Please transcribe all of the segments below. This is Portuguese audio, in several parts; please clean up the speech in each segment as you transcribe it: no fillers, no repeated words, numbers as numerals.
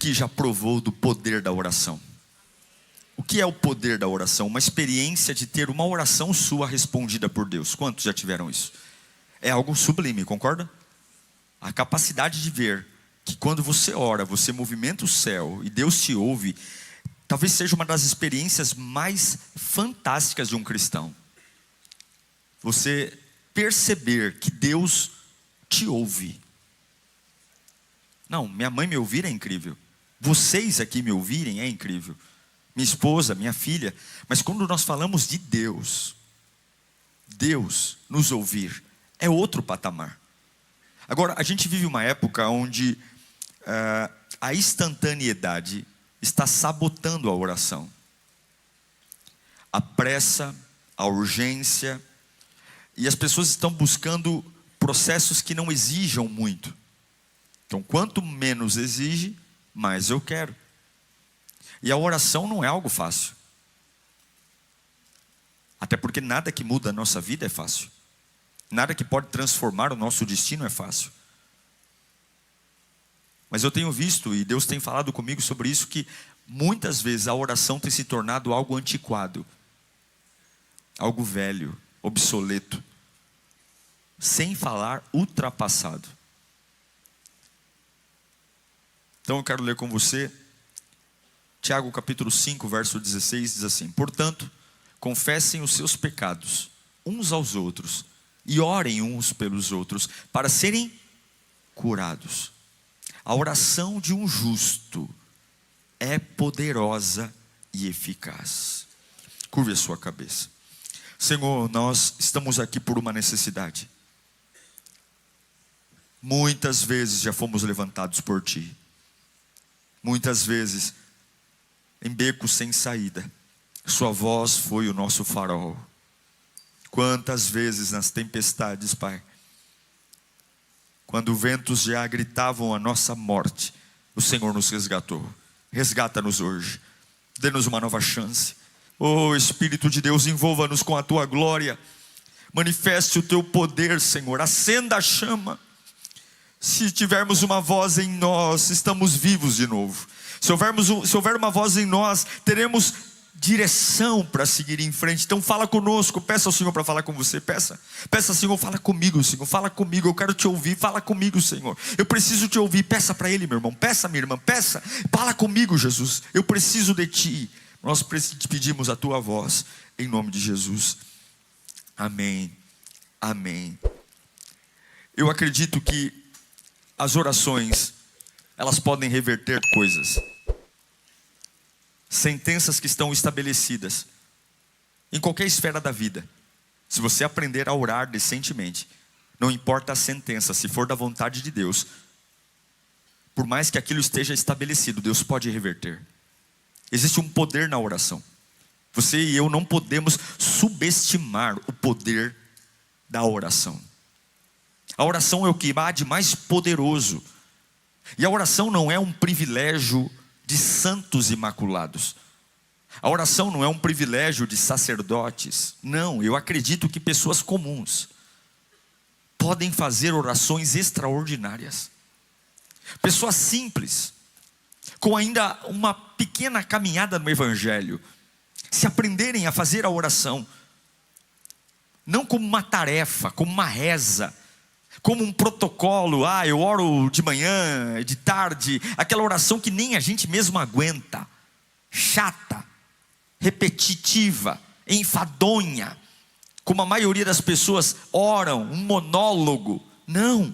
aqui já provou do poder da oração? O que é o poder da oração? Uma experiência de ter uma oração sua respondida por Deus. Quantos já tiveram isso? É algo sublime, concorda? A capacidade de ver que quando você ora, você movimenta o céu e Deus te ouve, talvez seja uma das experiências mais fantásticas de um cristão. Você perceber que Deus te ouve. Não, minha mãe me ouvir é incrível. Vocês aqui me ouvirem é incrível. Minha esposa, minha filha. Mas quando nós falamos de Deus, Deus nos ouvir, é outro patamar. Agora, a gente vive uma época onde a instantaneidade está sabotando a oração. A pressa, a urgência, e as pessoas estão buscando processos que não exijam muito. Então, quanto menos exige, mais eu quero. E a oração não é algo fácil. Até porque nada que muda a nossa vida é fácil. Nada que pode transformar o nosso destino é fácil. Mas eu tenho visto, e Deus tem falado comigo sobre isso, que muitas vezes a oração tem se tornado algo antiquado, algo velho, obsoleto, sem falar ultrapassado. Então eu quero ler com você Tiago capítulo 5, verso 16, diz assim: portanto, confessem os seus pecados uns aos outros e orem uns pelos outros para serem curados. A oração de um justo é poderosa e eficaz. Curve a sua cabeça. Senhor, nós estamos aqui por uma necessidade. Muitas vezes já fomos levantados por Ti. Muitas vezes, em becos sem saída, Sua voz foi o nosso farol. Quantas vezes nas tempestades, Pai, quando ventos já gritavam a nossa morte, o Senhor nos resgatou. Resgata-nos hoje, dê-nos uma nova chance. Oh Espírito de Deus, envolva-nos com a Tua glória. Manifeste o Teu poder, Senhor, acenda a chama. Se tivermos uma voz em nós, estamos vivos de novo. Se houver uma voz em nós, teremos direção para seguir em frente. Então fala conosco, peça ao Senhor para falar com você. Peça, Senhor, fala comigo, Senhor, fala comigo, eu quero te ouvir, fala comigo, Senhor, eu preciso te ouvir. Peça para Ele, meu irmão, peça, minha irmã, peça, fala comigo, Jesus, eu preciso de Ti. Nós te pedimos a Tua voz, em nome de Jesus. Amém, amém. Eu acredito que as orações, elas podem reverter coisas, sentenças que estão estabelecidas em qualquer esfera da vida. Se você aprender a orar decentemente, não importa a sentença, se for da vontade de Deus, por mais que aquilo esteja estabelecido, Deus pode reverter. Existe um poder na oração. Você e eu não podemos subestimar o poder da oração. A oração é o que há de mais poderoso. E a oração não é um privilégio de santos imaculados. A oração não é um privilégio de sacerdotes. Não, eu acredito que pessoas comuns podem fazer orações extraordinárias. Pessoas simples, com ainda uma pequena caminhada no Evangelho, se aprenderem a fazer a oração, não como uma tarefa, como uma reza, como um protocolo, eu oro de manhã, de tarde, aquela oração que nem a gente mesmo aguenta, chata, repetitiva, enfadonha, como a maioria das pessoas oram, um monólogo. Não,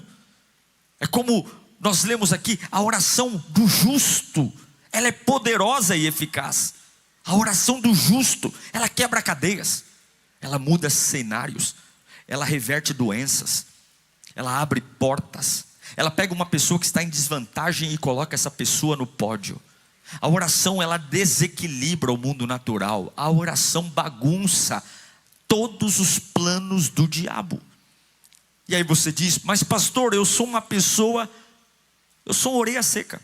é como nós lemos aqui, a oração do justo, ela é poderosa e eficaz. A oração do justo, ela quebra cadeias, ela muda cenários, ela reverte doenças, ela abre portas, ela pega uma pessoa que está em desvantagem e coloca essa pessoa no pódio. A oração, ela desequilibra o mundo natural. A oração bagunça todos os planos do diabo. E aí você diz: mas pastor, eu sou uma pessoa, eu sou orelha seca,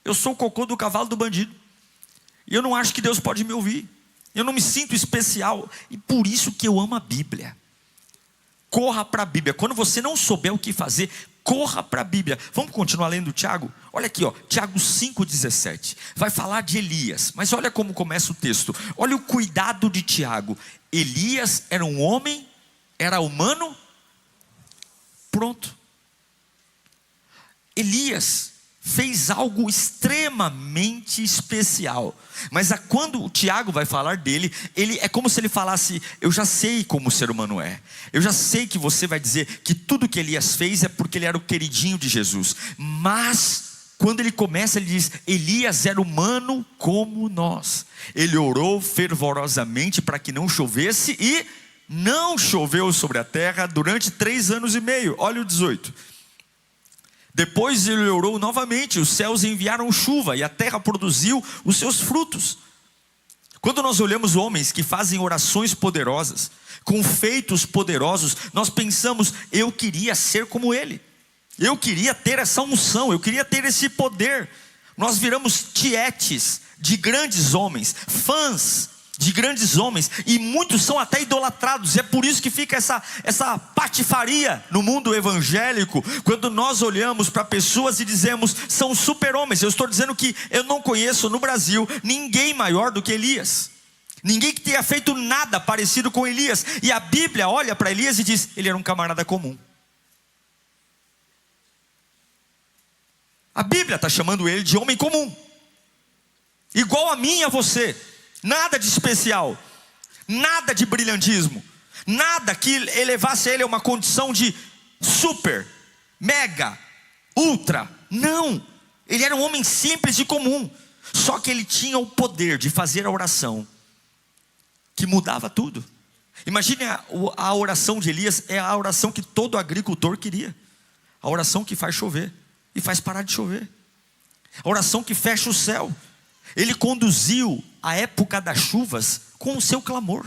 eu sou o cocô do cavalo do bandido, e eu não acho que Deus pode me ouvir, eu não me sinto especial. E por isso que eu amo a Bíblia. Corra para a Bíblia. Quando você não souber o que fazer, Corra para a Bíblia. Vamos continuar lendo Tiago? Olha aqui, ó, Tiago 5,17. Vai falar de Elias, mas olha como começa o texto. Olha o cuidado de Tiago. Elias era um homem, era humano. Pronto. Elias fez algo extremamente especial. Mas quando o Tiago vai falar dele, ele é como se ele falasse: eu já sei como o ser humano é. Eu já sei que você vai dizer que tudo que Elias fez é porque ele era o queridinho de Jesus. Mas quando ele começa, ele diz: Elias era humano como nós. Ele orou fervorosamente para que não chovesse, e não choveu sobre a terra durante 3 anos e meio. Olha o 18. Depois ele orou novamente, os céus enviaram chuva e a terra produziu os seus frutos. Quando nós olhamos homens que fazem orações poderosas, com feitos poderosos, nós pensamos: eu queria ser como ele, eu queria ter essa unção, eu queria ter esse poder. Nós viramos tietes de grandes homens, fãs de grandes homens, e muitos são até idolatrados. E é por isso que fica essa patifaria no mundo evangélico, quando nós olhamos para pessoas e dizemos: são super-homens. Eu estou dizendo que eu não conheço no Brasil ninguém maior do que Elias, ninguém que tenha feito nada parecido com Elias. E a Bíblia olha para Elias e diz: ele era um camarada comum. A Bíblia está chamando ele de homem comum, igual a mim e a você. Nada de especial, nada de brilhantismo, nada que elevasse ele a uma condição de super, mega, ultra. Não, ele era um homem simples e comum. Só que ele tinha o poder de fazer a oração que mudava tudo. Imagine a oração de Elias. É a oração que todo agricultor queria. A oração que faz chover e faz parar de chover. A oração que fecha o céu. Ele conduziu a época das chuvas com o seu clamor.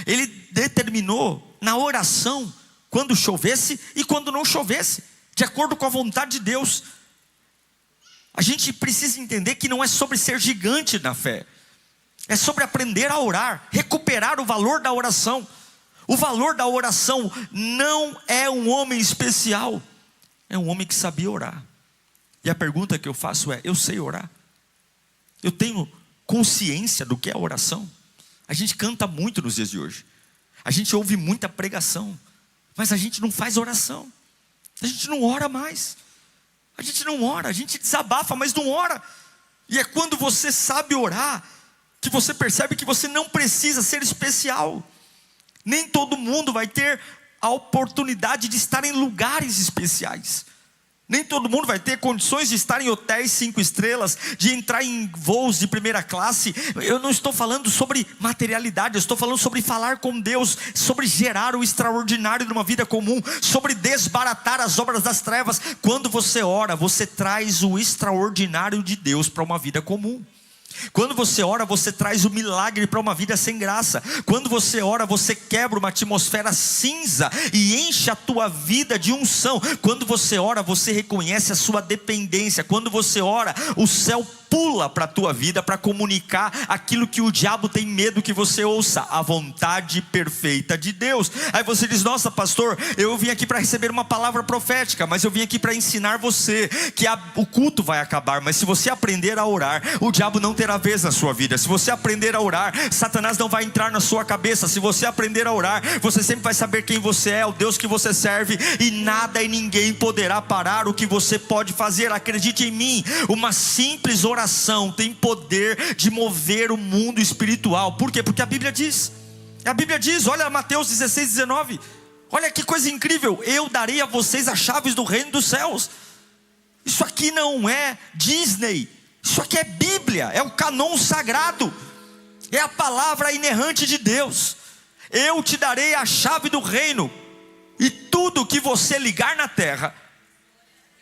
Ele determinou na oração quando chovesse e quando não chovesse, de acordo com a vontade de Deus. A gente precisa entender que não é sobre ser gigante na fé, é sobre aprender a orar, recuperar o valor da oração. O valor da oração não é um homem especial, é um homem que sabia orar. E a pergunta que eu faço é: eu sei orar? Eu tenho consciência do que é a oração? A gente canta muito nos dias de hoje, a gente ouve muita pregação, mas a gente não faz oração. A gente não ora mais. A gente não ora, a gente desabafa, mas não ora. E é quando você sabe orar que você percebe que você não precisa ser especial. Nem todo mundo vai ter a oportunidade de estar em lugares especiais. Nem todo mundo vai ter condições de estar em hotéis 5 estrelas, de entrar em voos de primeira classe. Eu não estou falando sobre materialidade, eu estou falando sobre falar com Deus, sobre gerar o extraordinário numa vida comum, sobre desbaratar as obras das trevas. Quando você ora, você traz o extraordinário de Deus para uma vida comum. Quando você ora, você traz o milagre para uma vida sem graça. Quando você ora, você quebra uma atmosfera cinza e enche a tua vida de unção. Quando você ora, você reconhece a sua dependência. Quando você ora, o céu pula para a tua vida para comunicar aquilo que o diabo tem medo que você ouça: a vontade perfeita de Deus. Aí você diz: nossa pastor, eu vim aqui para receber uma palavra profética, mas eu vim aqui para ensinar você que o culto vai acabar, mas se você aprender a orar, o diabo não terá vez na sua vida. Se você aprender a orar, Satanás não vai entrar na sua cabeça. Se você aprender a orar, você sempre vai saber quem você é, o Deus que você serve, e nada e ninguém poderá parar o que você pode fazer. Acredite em mim, uma simples oração tem poder de mover o mundo espiritual. Por quê? Porque a Bíblia diz, olha Mateus 16:19, olha que coisa incrível: eu darei a vocês as chaves do reino dos céus. Isso aqui não é Disney, isso aqui é Bíblia, é o canon sagrado, é a palavra inerrante de Deus. Eu te darei a chave do reino, e tudo que você ligar na terra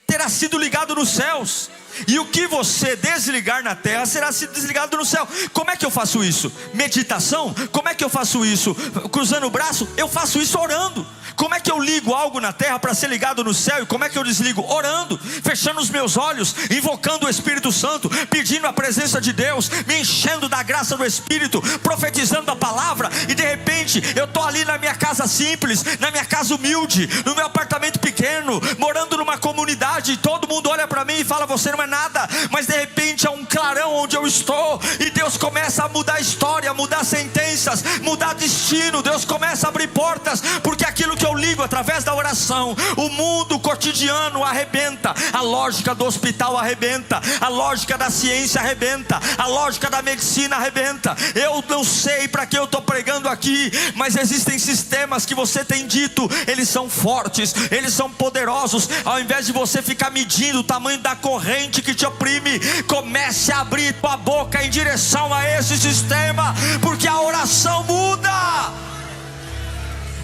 terá terá sido ligado nos céus, e o que você desligar na terra será sido desligado no céu. Como é que eu faço isso? Meditação? Como é que eu faço isso? Cruzando o braço? Eu faço isso orando. Como é que eu ligo algo na terra para ser ligado no céu? E como é que eu desligo? Orando, fechando os meus olhos, invocando o Espírito Santo, pedindo a presença de Deus, me enchendo da graça do Espírito, profetizando a palavra. E de repente eu estou ali na minha casa simples, na minha casa humilde, no meu apartamento pequeno, morando numa comunidade, e todo mundo olha para mim e fala: você não é nada. Mas de repente há um clarão onde eu estou, e Deus começa a mudar a história, mudar sentenças, mudar destino. Deus começa a abrir portas, porque aquilo que eu ligo através da oração, o mundo cotidiano arrebenta, a lógica do hospital arrebenta, a lógica da ciência arrebenta, a lógica da medicina arrebenta. Eu não sei para que eu estou pregando aqui, mas existem sistemas que você tem dito, eles são fortes, eles são poderosos. Ao invés de você ficar medindo o tamanho da corrente que te oprime, comece a abrir tua boca em direção a esse sistema, porque a oração muda.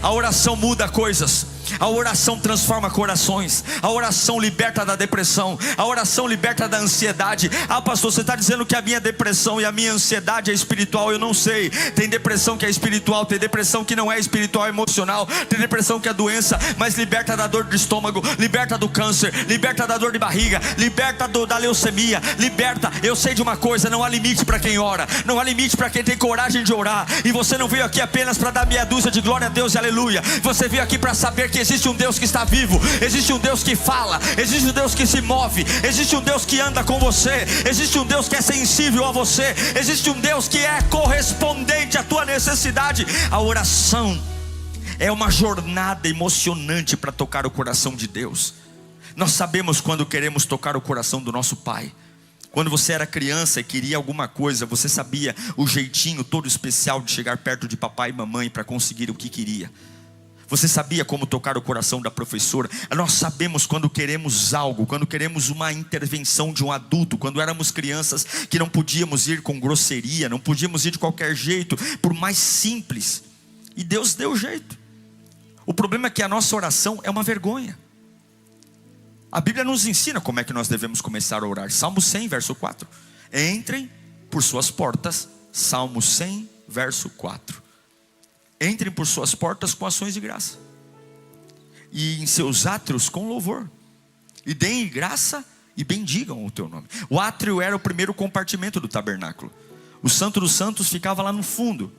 A oração muda coisas. A oração transforma corações. A oração liberta da depressão. A oração liberta da ansiedade. Ah, pastor, você está dizendo que a minha depressão e a minha ansiedade é espiritual? Eu não sei. Tem depressão que é espiritual, tem depressão que não é espiritual, é emocional. Tem depressão que é doença, mas liberta da dor do estômago, liberta do câncer, liberta da dor de barriga, liberta da leucemia, liberta. Eu sei de uma coisa: não há limite para quem ora, não há limite para quem tem coragem de orar. E você não veio aqui apenas para dar meia dúzia de glória a Deus e aleluia. Você veio aqui para saber que existe um Deus que está vivo, existe um Deus que fala, existe um Deus que se move, existe um Deus que anda com você, existe um Deus que é sensível a você, existe um Deus que é correspondente à tua necessidade. A oração é uma jornada emocionante para tocar o coração de Deus. Nós sabemos quando queremos tocar o coração do nosso Pai. Quando você era criança e queria alguma coisa, você sabia o jeitinho todo especial de chegar perto de papai e mamãe para conseguir o que queria. Você sabia como tocar o coração da professora. Nós sabemos quando queremos algo, quando queremos uma intervenção de um adulto. Quando éramos crianças que não podíamos ir com grosseria, não podíamos ir de qualquer jeito, por mais simples. E Deus deu jeito. O problema é que a nossa oração é uma vergonha. A Bíblia nos ensina como é que nós devemos começar a orar. Salmo 100, verso 4. Entrem por suas portas. Salmo 100, verso 4. Entrem por suas portas com ações de graça, e em seus átrios com louvor, e deem graça e bendigam o teu nome. O átrio era o primeiro compartimento do tabernáculo. O Santo dos Santos ficava lá no fundo.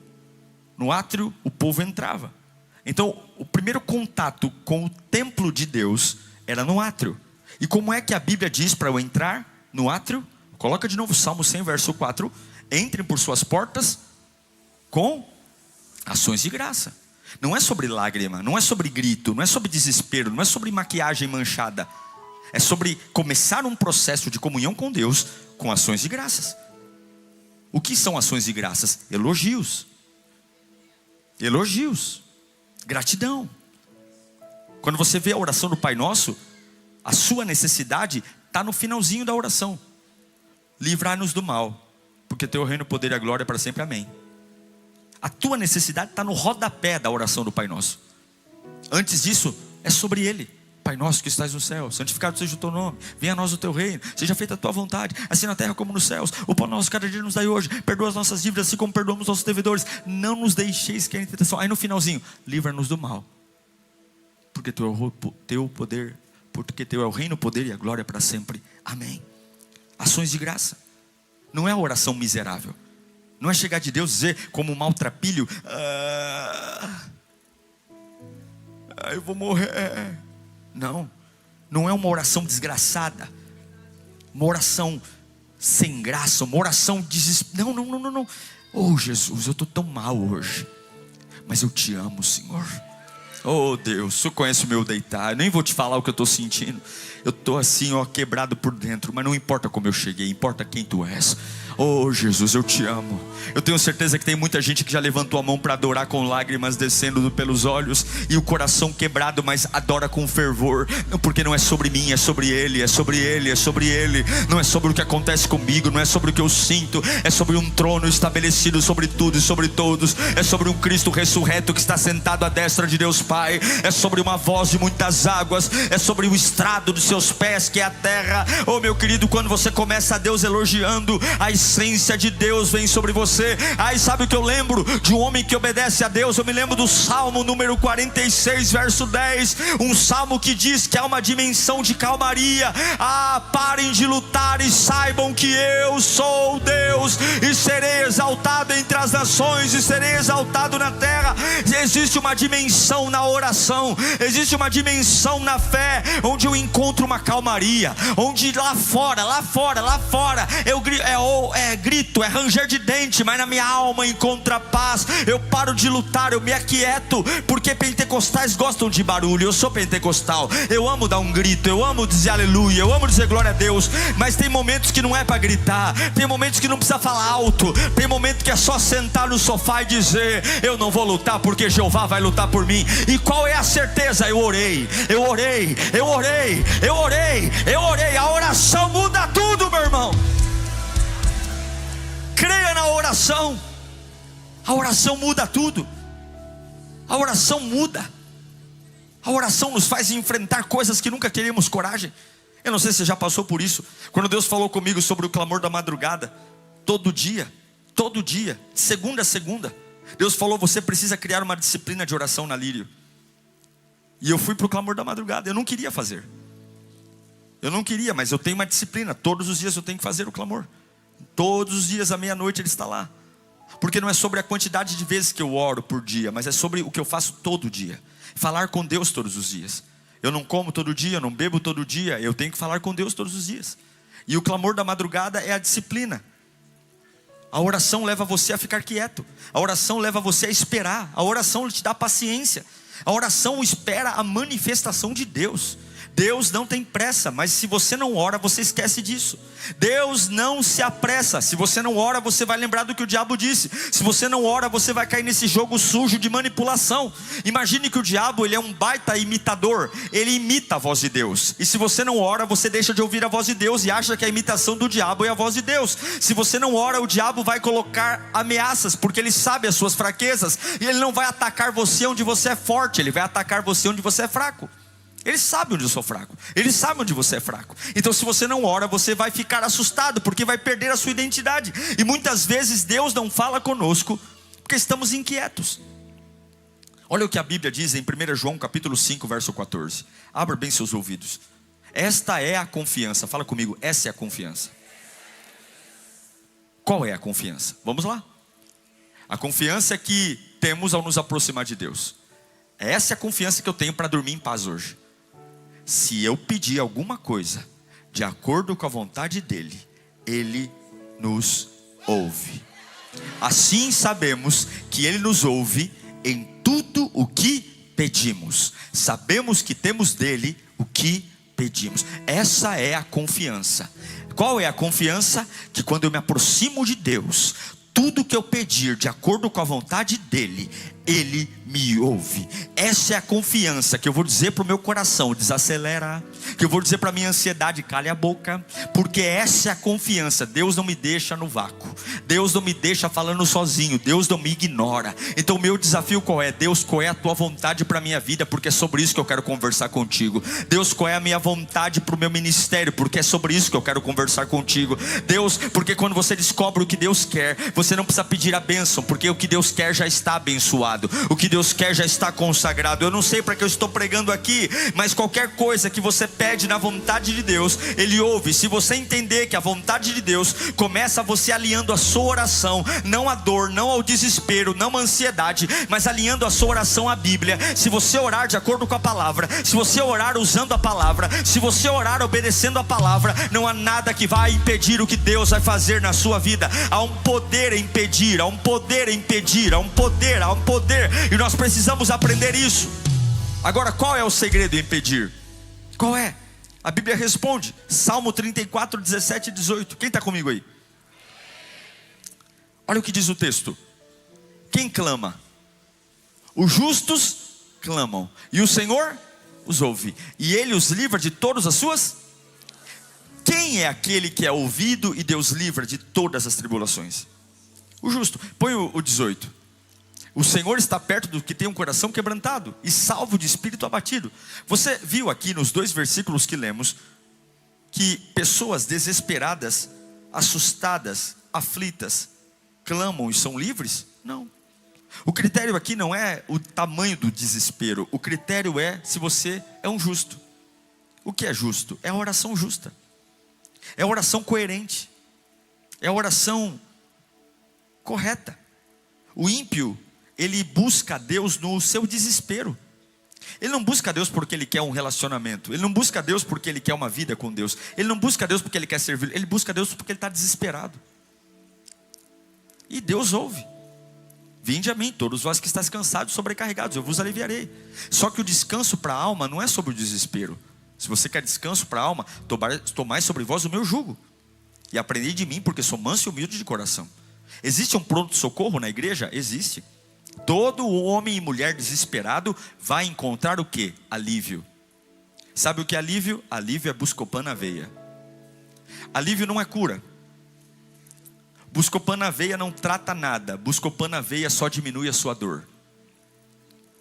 No átrio o povo entrava. Então o primeiro contato com o templo de Deus era no átrio. E como é que a Bíblia diz para eu entrar no átrio? Coloca de novo Salmo 100, verso 4. Entrem por suas portas com ações de graça. Não é sobre lágrima, não é sobre grito, não é sobre desespero, não é sobre maquiagem manchada. É sobre começar um processo de comunhão com Deus com ações de graças. O que são ações de graças? Elogios. Elogios. Gratidão. Quando você vê a oração do Pai Nosso, a sua necessidade está no finalzinho da oração. Livrar-nos do mal, porque teu reino, o poder e a glória para sempre, amém. A tua necessidade está no rodapé da oração do Pai Nosso. Antes disso, é sobre Ele. Pai nosso que estás no céu, santificado seja o teu nome, venha a nós o teu reino, seja feita a tua vontade, assim na terra como nos céus. O pão nosso cada dia nos dai hoje, perdoa as nossas dívidas assim como perdoamos nossos devedores, não nos deixeis cair em tentação. Aí no finalzinho, livra-nos do mal, porque teu é o teu poder, porque teu é o reino, o poder e a glória para sempre, amém. Ações de graça. Não é a oração miserável, não é chegar de Deus e dizer como um maltrapilho: eu vou morrer. Não, não é uma oração desgraçada, uma oração sem graça, uma oração desesperada. Não. Oh Jesus, eu estou tão mal hoje, mas eu te amo, Senhor. Oh Deus, o Senhor conhece o meu deitar. Eu nem vou te falar o que eu estou sentindo. Eu estou assim, quebrado por dentro. Mas não importa como eu cheguei, importa quem tu és. Oh Jesus, eu te amo. Eu tenho certeza que tem muita gente que já levantou a mão para adorar com lágrimas descendo pelos olhos e o coração quebrado, mas adora com fervor. Porque não é sobre mim, é sobre Ele, é sobre Ele, é sobre Ele. Não é sobre o que acontece comigo, não é sobre o que eu sinto. É sobre um trono estabelecido sobre tudo e sobre todos. É sobre um Cristo ressurreto que está sentado à destra de Deus Pai. Pai. É sobre uma voz de muitas águas, é sobre o estrado dos seus pés, que é a terra. Oh meu querido, quando você começa a Deus elogiando, a essência de Deus vem sobre você. Aí sabe o que eu lembro? De um homem que obedece a Deus. Eu me lembro do Salmo número 46, verso 10. Um salmo que diz que há uma dimensão de calmaria. Parem de lutar e saibam que eu sou Deus, e serei exaltado entre as nações, e serei exaltado na terra. Existe uma dimensão na oração, existe uma dimensão na fé, onde eu encontro uma calmaria, onde lá fora eu grito, é ranger de dente, mas na minha alma encontra paz. Eu paro de lutar, eu me aquieto, porque pentecostais gostam de barulho. Eu sou pentecostal, eu amo dar um grito, eu amo dizer aleluia, eu amo dizer glória a Deus, mas tem momentos que não é para gritar, tem momentos que não precisa falar alto, tem momento que é só sentar no sofá e dizer: eu não vou lutar porque Jeová vai lutar por mim. E qual é a certeza? Eu orei. A oração muda tudo, meu irmão. Creia na oração. A oração muda tudo. A oração muda. A oração nos faz enfrentar coisas que nunca teríamos coragem. Eu não sei se você já passou por isso. Quando Deus falou comigo sobre o clamor da madrugada, todo dia, de segunda a segunda, Deus falou: você precisa criar uma disciplina de oração na Lírio. E eu fui para o clamor da madrugada. Eu não queria fazer. Mas eu tenho uma disciplina. Todos os dias eu tenho que fazer o clamor. Todos os dias à meia-noite ele está lá. Porque não é sobre a quantidade de vezes que eu oro por dia, mas é sobre o que eu faço todo dia. Falar com Deus todos os dias. Eu não como todo dia, eu não bebo todo dia, eu tenho que falar com Deus todos os dias. E o clamor da madrugada é a disciplina. A oração leva você a ficar quieto. A oração leva você a esperar. A oração te dá paciência. A oração espera a manifestação de Deus. Deus não tem pressa, mas se você não ora, você esquece disso. Deus não se apressa. Se você não ora, você vai lembrar do que o diabo disse. Se você não ora, você vai cair nesse jogo sujo de manipulação. Imagine que o diabo, ele é um baita imitador. Ele imita a voz de Deus. E se você não ora, você deixa de ouvir a voz de Deus e acha que a imitação do diabo é a voz de Deus. Se você não ora, o diabo vai colocar ameaças, porque ele sabe as suas fraquezas, e ele não vai atacar você onde você é forte, ele vai atacar você onde você é fraco. Ele sabe onde eu sou fraco, ele sabe onde você é fraco. Então se você não ora, você vai ficar assustado, porque vai perder a sua identidade. E muitas vezes Deus não fala conosco, porque estamos inquietos. Olha o que a Bíblia diz em 1 João capítulo 5, verso 14. Abra bem seus ouvidos. Esta é a confiança. Fala comigo, essa é a confiança. Qual é a confiança? Vamos lá. A confiança que temos ao nos aproximar de Deus. Essa é a confiança que eu tenho para dormir em paz hoje. Se eu pedir alguma coisa de acordo com a vontade dEle, Ele nos ouve. Assim sabemos que Ele nos ouve em tudo o que pedimos. Sabemos que temos dEle o que pedimos. Essa é a confiança. Qual é a confiança? Que quando eu me aproximo de Deus, tudo que eu pedir de acordo com a vontade dEle, Ele me ouve. Essa é a confiança que eu vou dizer para o meu coração: desacelera. Que eu vou dizer para a minha ansiedade: cale a boca. Porque essa é a confiança. Deus não me deixa no vácuo. Deus não me deixa falando sozinho. Deus não me ignora. Então o meu desafio qual é? Deus, qual é a tua vontade para a minha vida? Porque é sobre isso que eu quero conversar contigo. Deus, qual é a minha vontade para o meu ministério? Porque é sobre isso que eu quero conversar contigo. Deus, porque quando você descobre o que Deus quer, você não precisa pedir a bênção, porque o que Deus quer já está abençoado. O que Deus quer já está consagrado. Eu não sei para que eu estou pregando aqui, mas qualquer coisa que você pede na vontade de Deus, Ele ouve. Se você entender que a vontade de Deus começa você alinhando a sua oração, não a dor, não ao desespero, não à ansiedade, mas alinhando a sua oração à Bíblia. Se você orar de acordo com a palavra, se você orar usando a palavra, se você orar obedecendo a palavra, não há nada que vai impedir o que Deus vai fazer na sua vida. Há um poder em impedir, há um poder em impedir, há um poder, e nós precisamos aprender isso. Agora, qual é o segredo em impedir? Qual é? A Bíblia responde, Salmo 34, 17 e 18. Quem está comigo aí? Olha o que diz o texto. Quem clama? Os justos clamam, e o Senhor os ouve, e Ele os livra de todas as suas. Quem é aquele que é ouvido e Deus livra de todas as tribulações? O justo. Põe o 18. O Senhor está perto do que tem um coração quebrantado e salvo de espírito abatido. Você viu aqui nos 2 versículos que lemos que pessoas desesperadas, assustadas, aflitas, clamam e são livres? Não. O critério aqui não é o tamanho do desespero. O critério é se você é um justo. O que é justo? É a oração justa. É a oração coerente. É a oração correta. O ímpio, ele busca a Deus no seu desespero. Ele não busca a Deus porque ele quer um relacionamento. Ele não busca a Deus porque ele quer uma vida com Deus. Ele não busca a Deus porque ele quer servir. Ele busca a Deus porque ele está desesperado. E Deus ouve. Vinde a mim, todos vós que estáis cansados e sobrecarregados, eu vos aliviarei. Só que o descanso para a alma não é sobre o desespero. Se você quer descanso para a alma, tomai sobre vós o meu jugo. E aprendei de mim, porque sou manso e humilde de coração. Existe um pronto-socorro na igreja? Existe. Todo homem e mulher desesperado vai encontrar o quê? Alívio. Sabe o que é alívio? Alívio é Buscopan na veia. Alívio não é cura. Buscopan na veia não trata nada. Buscopan na veia só diminui a sua dor.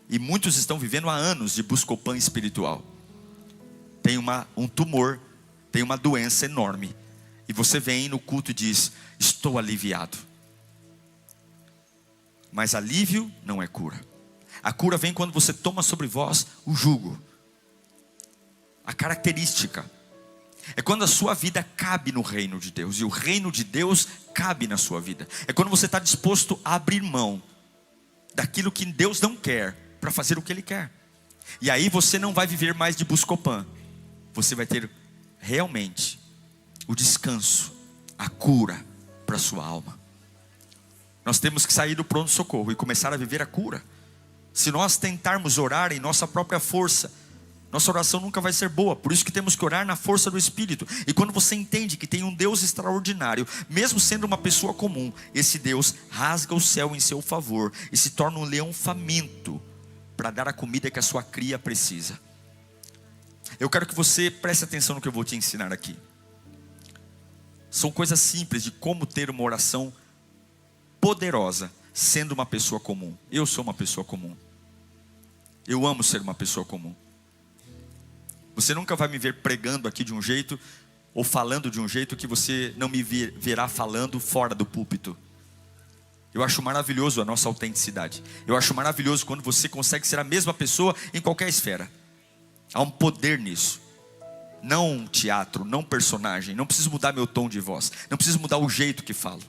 E muitos estão vivendo há anos de Buscopan espiritual. Tem um tumor, tem uma doença enorme. E você vem no culto e diz: estou aliviado. Mas alívio não é cura. A cura vem quando você toma sobre vós o jugo. A característica é quando a sua vida cabe no reino de Deus. E o reino de Deus cabe na sua vida. É quando você está disposto a abrir mão daquilo que Deus não quer, para fazer o que Ele quer. E aí você não vai viver mais de Buscopan. Você vai ter realmente o descanso, a cura para a sua alma. Nós temos que sair do pronto-socorro e começar a viver a cura. Se nós tentarmos orar em nossa própria força, nossa oração nunca vai ser boa. Por isso que temos que orar na força do Espírito. E quando você entende que tem um Deus extraordinário, mesmo sendo uma pessoa comum, esse Deus rasga o céu em seu favor e se torna um leão faminto para dar a comida que a sua cria precisa. Eu quero que você preste atenção no que eu vou te ensinar aqui. São coisas simples de como ter uma oração poderosa, sendo uma pessoa comum. Eu sou uma pessoa comum. Eu amo ser uma pessoa comum. Você nunca vai me ver pregando aqui de um jeito, ou falando de um jeito que você não me verá falando fora do púlpito. Eu acho maravilhoso a nossa autenticidade. Eu acho maravilhoso quando você consegue ser a mesma pessoa em qualquer esfera. Há um poder nisso. Não teatro, não personagem. Não preciso mudar meu tom de voz. Não preciso mudar o jeito que falo.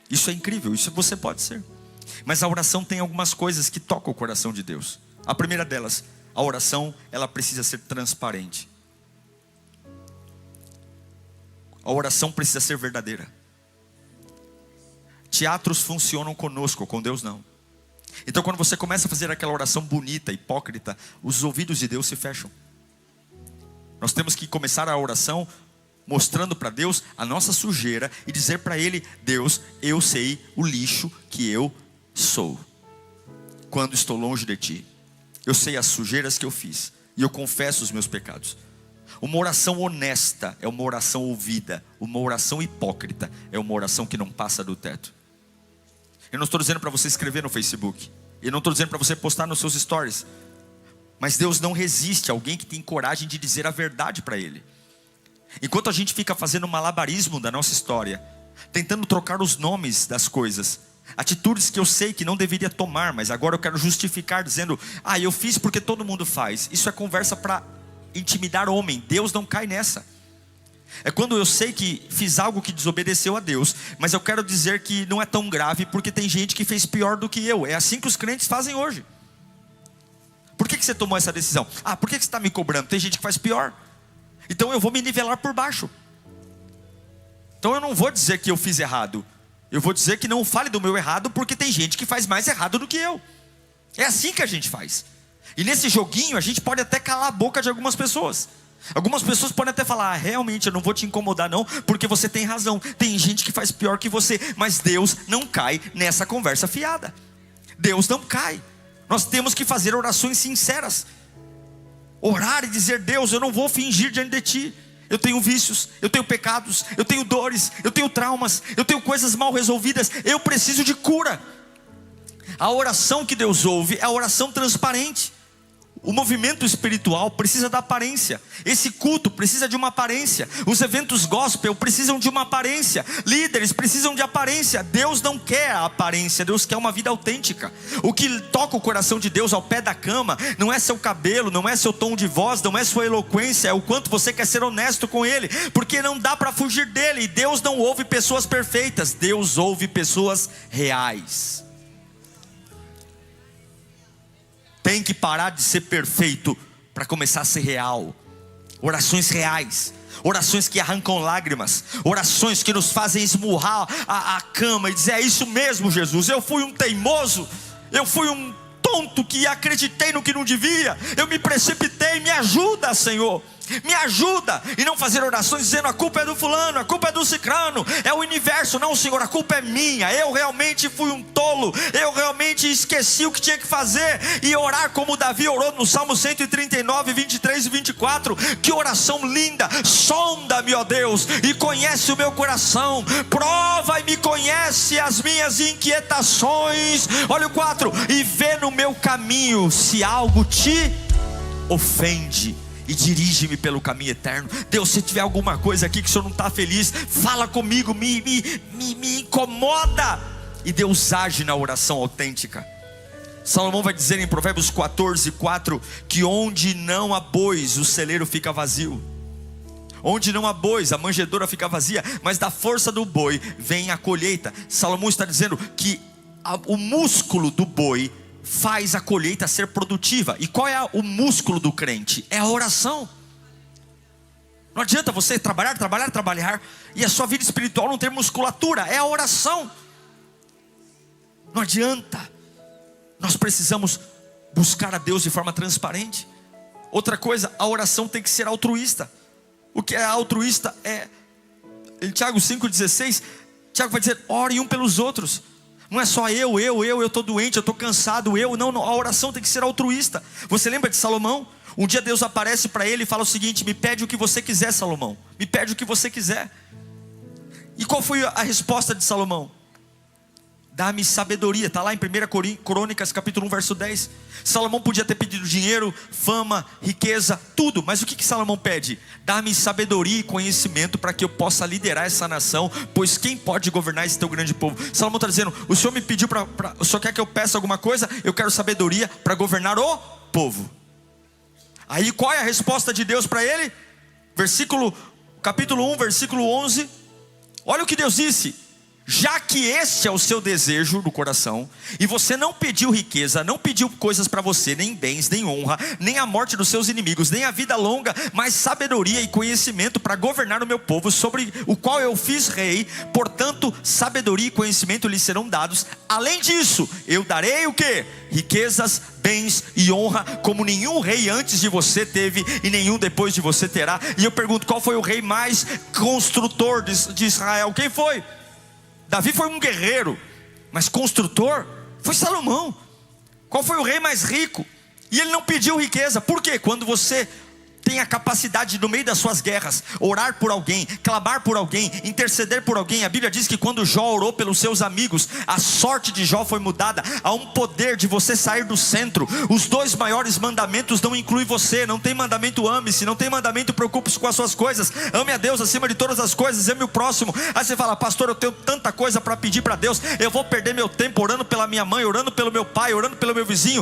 Isso é incrível, isso você pode ser. Mas a oração tem algumas coisas que tocam o coração de Deus. A primeira delas, a oração, ela precisa ser transparente. A oração precisa ser verdadeira. Teatros funcionam conosco, com Deus não. Então quando você começa a fazer aquela oração bonita, hipócrita, os ouvidos de Deus se fecham. Nós temos que começar a oração mostrando para Deus a nossa sujeira e dizer para Ele: Deus, eu sei o lixo que eu sou quando estou longe de Ti. Eu sei as sujeiras que eu fiz e eu confesso os meus pecados. Uma oração honesta é uma oração ouvida. Uma oração hipócrita é uma oração que não passa do teto. Eu não estou dizendo para você escrever no Facebook. Eu não estou dizendo para você postar nos seus stories. Mas Deus não resiste a alguém que tem coragem de dizer a verdade para Ele. Enquanto a gente fica fazendo malabarismo da nossa história, tentando trocar os nomes das coisas, atitudes que eu sei que não deveria tomar, mas agora eu quero justificar dizendo: eu fiz porque todo mundo faz. Isso é conversa para intimidar homem. Deus não cai nessa. É quando eu sei que fiz algo que desobedeceu a Deus, mas eu quero dizer que não é tão grave porque tem gente que fez pior do que eu. É assim que os crentes fazem hoje. Por que você tomou essa decisão? Por que você está me cobrando? Tem gente que faz pior. Então eu vou me nivelar por baixo. Então eu não vou dizer que eu fiz errado. Eu vou dizer que não fale do meu errado, porque tem gente que faz mais errado do que eu. É assim que a gente faz. E nesse joguinho a gente pode até calar a boca de algumas pessoas. Algumas pessoas podem até falar: realmente eu não vou te incomodar não, porque você tem razão. Tem gente que faz pior que você. Mas Deus não cai nessa conversa fiada. Deus não cai. Nós temos que fazer orações sinceras. Orar e dizer: Deus, eu não vou fingir diante de Ti. Eu tenho vícios, eu tenho pecados, eu tenho dores, eu tenho traumas, eu tenho coisas mal resolvidas. Eu preciso de cura. A oração que Deus ouve é a oração transparente. O movimento espiritual precisa da aparência. Esse culto precisa de uma aparência. Os eventos gospel precisam de uma aparência. Líderes precisam de aparência. Deus não quer a aparência, Deus quer uma vida autêntica. O que toca o coração de Deus ao pé da cama não é seu cabelo, não é seu tom de voz, não é sua eloquência, é o quanto você quer ser honesto com Ele, porque não dá para fugir dele. Deus não ouve pessoas perfeitas, Deus ouve pessoas reais. Tem que parar de ser perfeito para começar a ser real. Orações reais, orações que arrancam lágrimas, orações que nos fazem esmurrar a cama e dizer: é isso mesmo, Jesus, eu fui um teimoso, eu fui um tonto que acreditei no que não devia, eu me precipitei, me ajuda, Senhor, me ajuda. E não fazer orações dizendo: a culpa é do fulano, a culpa é do cicrano, é o universo. Não, Senhor, a culpa é minha, eu realmente fui um tolo, eu realmente esqueci o que tinha que fazer. E orar como Davi orou no Salmo 139, 23 e 24, que oração linda. Sonda-me, ó Deus, e conhece o meu coração, prova e me conhece as minhas inquietações. Olha o 4, e vê no meu caminho se algo te ofende, e dirige-me pelo caminho eterno. Deus, se tiver alguma coisa aqui que o Senhor não está feliz, fala comigo, me incomoda. E Deus age na oração autêntica. Salomão vai dizer em Provérbios 14, 4, que onde não há bois, o celeiro fica vazio. Onde não há bois, a manjedoura fica vazia, mas da força do boi vem a colheita. Salomão está dizendo que o músculo do boi faz a colheita ser produtiva. E qual é o músculo do crente? É a oração. Não adianta você trabalhar e a sua vida espiritual não ter musculatura. É a oração. Não adianta. Nós precisamos buscar a Deus de forma transparente. Outra coisa, a oração tem que ser altruísta. O que é altruísta é, em Tiago 5,16, Tiago vai dizer: orem um pelos outros. Não é só eu estou doente, eu estou cansado, não, a oração tem que ser altruísta. Você lembra de Salomão? Um dia Deus aparece para ele e fala o seguinte: me pede o que você quiser, Salomão, me pede o que você quiser. E qual foi a resposta de Salomão? Dá-me sabedoria, está lá em 1 Crônicas capítulo 1 verso 10. Salomão podia ter pedido dinheiro, fama, riqueza, tudo, mas o que Salomão pede? Dá-me sabedoria e conhecimento para que eu possa liderar essa nação, pois quem pode governar esse teu grande povo? Salomão está dizendo: o Senhor me pediu o Senhor quer que eu peça alguma coisa? Eu quero sabedoria para governar o povo. Aí qual é a resposta de Deus para ele? Capítulo 1 versículo 11, olha o que Deus disse: já que este é o seu desejo no coração, e você não pediu riqueza, não pediu coisas para você, nem bens, nem honra, nem a morte dos seus inimigos, nem a vida longa, mas sabedoria e conhecimento para governar o meu povo, sobre o qual eu fiz rei, portanto sabedoria e conhecimento lhe serão dados. Além disso, eu darei o quê? Riquezas, bens e honra, como nenhum rei antes de você teve, e nenhum depois de você terá. E eu pergunto: qual foi o rei mais construtor de Israel? Quem foi? Davi foi um guerreiro, mas construtor foi Salomão. Qual foi o rei mais rico? E ele não pediu riqueza. Por quê? Quando você tem a capacidade, no meio das suas guerras, orar por alguém, clamar por alguém, interceder por alguém. A Bíblia diz que quando Jó orou pelos seus amigos, a sorte de Jó foi mudada. Há um poder de você sair do centro. Os 2 maiores mandamentos não incluem você. Não tem mandamento ame-se, não tem mandamento preocupe-se com as suas coisas. Ame a Deus acima de todas as coisas, ame o próximo. Aí você fala: pastor, eu tenho tanta coisa para pedir para Deus, eu vou perder meu tempo orando pela minha mãe, orando pelo meu pai, orando pelo meu vizinho.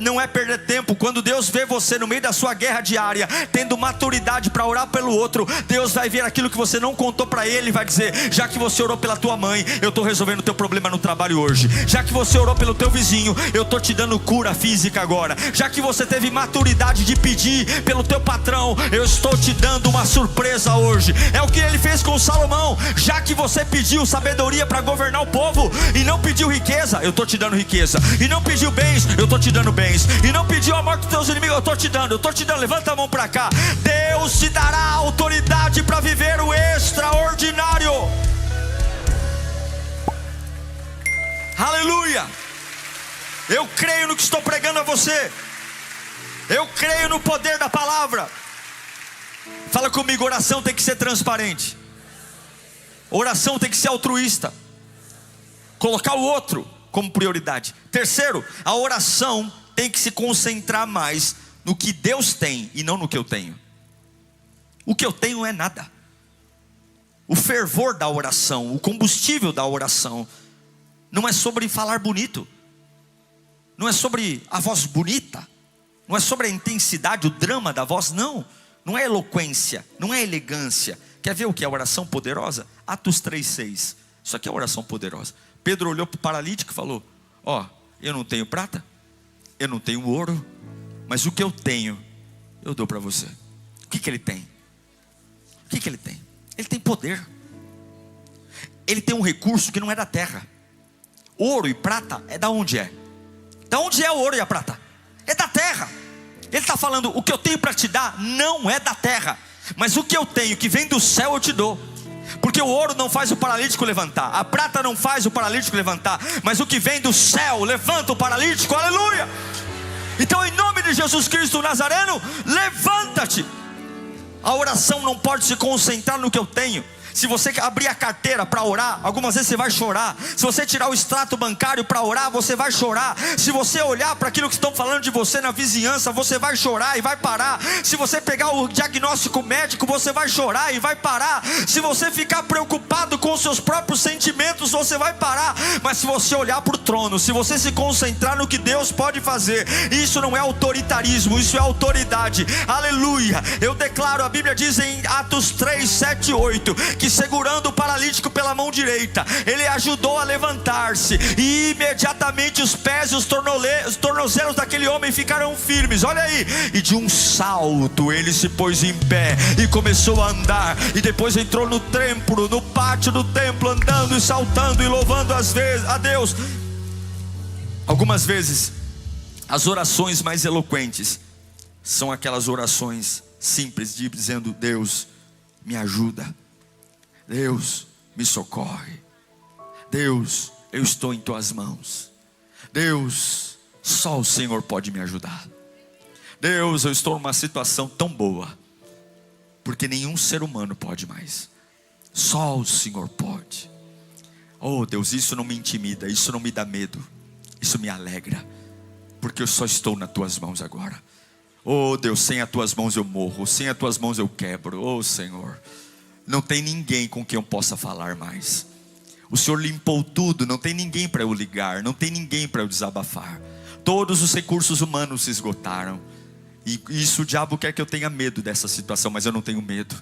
Não é perder tempo. Quando Deus vê você no meio da sua guerra diária, tendo maturidade para orar pelo outro, Deus vai ver aquilo que você não contou para Ele e vai dizer: já que você orou pela tua mãe, eu estou resolvendo o teu problema no trabalho hoje. Já que você orou pelo teu vizinho, eu estou te dando cura física agora. Já que você teve maturidade de pedir pelo teu patrão, eu estou te dando uma surpresa hoje. É o que ele fez com Salomão. Já que você pediu sabedoria para governar o povo e não pediu riqueza, eu estou te dando riqueza. E não pediu bens, eu estou te dando bens. E não pediu a morte dos teus inimigos, eu estou te dando. Levanta a mão para cá. Deus te dará autoridade para viver o extraordinário. Aleluia. Eu creio no que estou pregando a você. Eu creio no poder da palavra. Fala comigo: oração tem que ser transparente. Oração tem que ser altruísta. Colocar o outro como prioridade. Terceiro, a oração tem que se concentrar mais no que Deus tem e não no que eu tenho. O que eu tenho não é nada. O fervor da oração, o combustível da oração, não é sobre falar bonito, não é sobre a voz bonita, não é sobre a intensidade, o drama da voz, não é eloquência, não é elegância. Quer ver o que é oração poderosa? Atos 3:6, isso aqui é oração poderosa. Pedro olhou para o paralítico e falou: eu não tenho prata, eu não tenho ouro, mas o que eu tenho, eu dou para você. O que ele tem? O que ele tem? Ele tem poder. Ele tem um recurso que não é da terra. Ouro e prata é da onde é? Da onde é o ouro e a prata? É da terra. Ele está falando: o que eu tenho para te dar não é da terra, mas o que eu tenho que vem do céu eu te dou. Porque o ouro não faz o paralítico levantar, a prata não faz o paralítico levantar, mas o que vem do céu levanta o paralítico. Aleluia! Então, em nome de Jesus Cristo Nazareno, levanta-te. A oração não pode se concentrar no que eu tenho. Se você abrir a carteira para orar, algumas vezes você vai chorar. Se você tirar o extrato bancário para orar, você vai chorar. Se você olhar para aquilo que estão falando de você na vizinhança, você vai chorar e vai parar. Se você pegar o diagnóstico médico, você vai chorar e vai parar. Se você ficar preocupado com os seus próprios sentimentos, você vai parar. Mas se você olhar para o trono, se você se concentrar no que Deus pode fazer, isso não é autoritarismo, isso é autoridade. Aleluia! Eu declaro, a Bíblia diz em Atos 3, 7 e 8, que segurando o paralítico pela mão direita, ele ajudou a levantar-se, e imediatamente os pés e os tornozelos daquele homem ficaram firmes. Olha aí, e de um salto ele se pôs em pé e começou a andar, e depois entrou no templo, no pátio do templo, andando e saltando e louvando a Deus. Algumas vezes as orações mais eloquentes são aquelas orações simples, dizendo: Deus, me ajuda, Deus, me socorre, Deus, eu estou em tuas mãos, Deus, só o Senhor pode me ajudar, Deus, eu estou numa situação tão boa, porque nenhum ser humano pode mais, só o Senhor pode. Oh Deus, isso não me intimida, isso não me dá medo, isso me alegra, porque eu só estou nas tuas mãos agora. Oh Deus, sem as tuas mãos eu morro, sem as tuas mãos eu quebro. Oh Senhor, não tem ninguém com quem eu possa falar mais. O Senhor limpou tudo, não tem ninguém para eu ligar, não tem ninguém para eu desabafar. Todos os recursos humanos se esgotaram. E isso o diabo quer que eu tenha medo dessa situação, mas eu não tenho medo,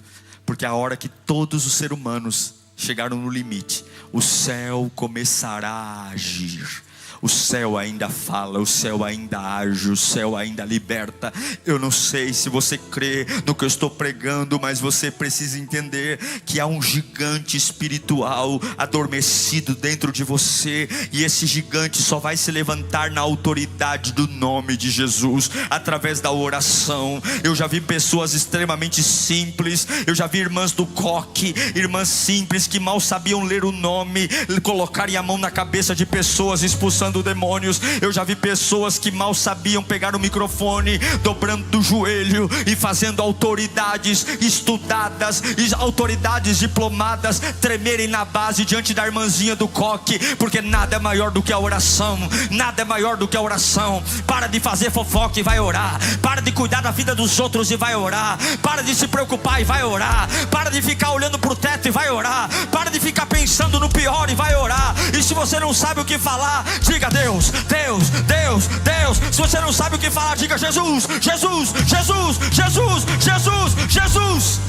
porque a hora que todos os seres humanos chegaram no limite, o céu começará a agir. O céu ainda fala, o céu ainda age, o céu ainda liberta. Eu não sei se você crê no que eu estou pregando, mas você precisa entender que há um gigante espiritual adormecido dentro de você, e esse gigante só vai se levantar na autoridade do nome de Jesus, através da oração. Eu já vi pessoas extremamente simples, eu já vi irmãs do coque, irmãs simples que mal sabiam ler o nome, colocarem a mão na cabeça de pessoas, expulsando demônios. Eu já vi pessoas que mal sabiam pegar o microfone, dobrando do joelho e fazendo autoridades estudadas e autoridades diplomadas tremerem na base diante da irmãzinha do coque, porque nada é maior do que a oração, nada é maior do que a oração. Para de fazer fofoca e vai orar, para de cuidar da vida dos outros e vai orar, para de se preocupar e vai orar, para de ficar olhando para o teto e vai orar, para de ficar pensando no pior e vai orar. E se você não sabe o que falar, diga Deus, Deus, Deus, Deus. Se você não sabe o que falar, diga Jesus, Jesus, Jesus, Jesus, Jesus, Jesus.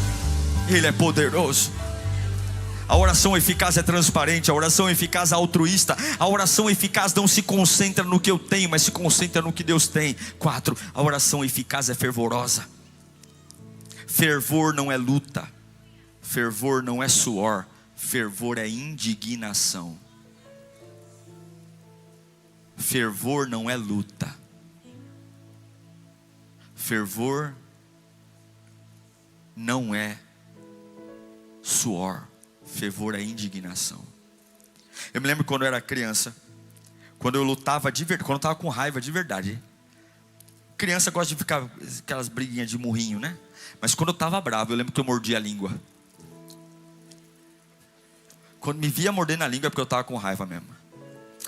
Ele é poderoso. A oração eficaz é transparente, a oração eficaz é altruísta, a oração eficaz não se concentra no que eu tenho, mas se concentra no que Deus tem. 4, a oração eficaz é fervorosa. Fervor não é luta, fervor não é suor, fervor é indignação. Fervor não é luta, fervor não é suor, fervor é indignação. Eu me lembro quando eu era criança, quando eu lutava de verdade, quando eu estava com raiva de verdade. Criança gosta de ficar aquelas briguinhas de murrinho, né? Mas quando eu estava bravo, eu lembro que eu mordia a língua. Quando me via mordendo a língua é porque eu estava com raiva mesmo.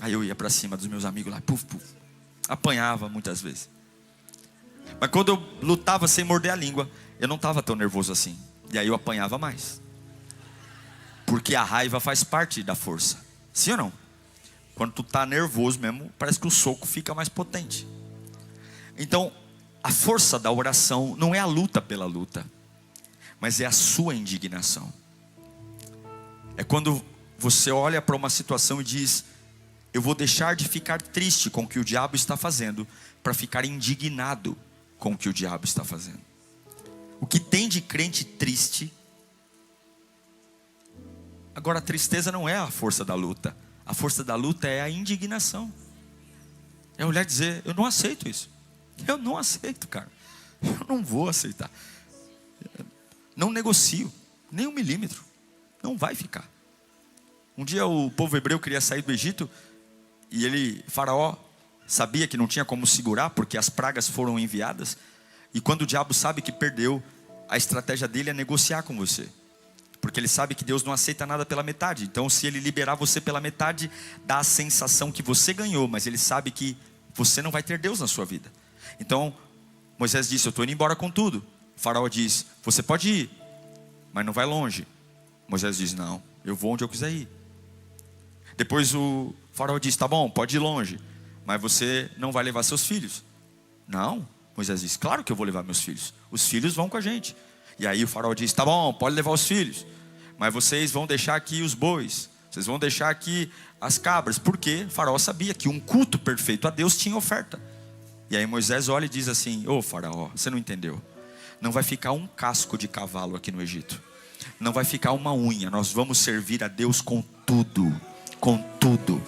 Aí eu ia para cima dos meus amigos lá, puf, puf. Apanhava muitas vezes. Mas quando eu lutava sem morder a língua, eu não estava tão nervoso assim. E aí eu apanhava mais. Porque a raiva faz parte da força. Sim ou não? Quando tu tá nervoso mesmo, parece que o soco fica mais potente. Então, a força da oração não é a luta pela luta, mas é a sua indignação. É quando você olha para uma situação e diz: eu vou deixar de ficar triste com o que o diabo está fazendo, para ficar indignado com o que o diabo está fazendo. O que tem de crente triste. Agora, a tristeza não é a força da luta. A força da luta é a indignação. É olhar e dizer: eu não aceito isso. Eu não aceito, cara. Eu não vou aceitar. Não negocio, nem 1 milímetro. Não vai ficar. Um dia o povo hebreu queria sair do Egito, e Faraó sabia que não tinha como segurar, porque as pragas foram enviadas. E quando o diabo sabe que perdeu, a estratégia dele é negociar com você, porque ele sabe que Deus não aceita nada pela metade. Então, se ele liberar você pela metade, dá a sensação que você ganhou, mas ele sabe que você não vai ter Deus na sua vida. Então, Moisés disse: eu estou indo embora com tudo. O Faraó diz: você pode ir, mas não vai longe. Moisés diz: não, eu vou onde eu quiser ir. Depois o Faraó diz: tá bom, pode ir longe, mas você não vai levar seus filhos. Não, Moisés diz: claro que eu vou levar meus filhos. Os filhos vão com a gente. E aí o Faraó diz: tá bom, pode levar os filhos, mas vocês vão deixar aqui os bois, vocês vão deixar aqui as cabras. Porque o Faraó sabia que um culto perfeito a Deus tinha oferta. E aí Moisés olha e diz assim: ô Faraó, você não entendeu. Não vai ficar um casco de cavalo aqui no Egito. Não vai ficar uma unha. Nós vamos servir a Deus com tudo. Com tudo.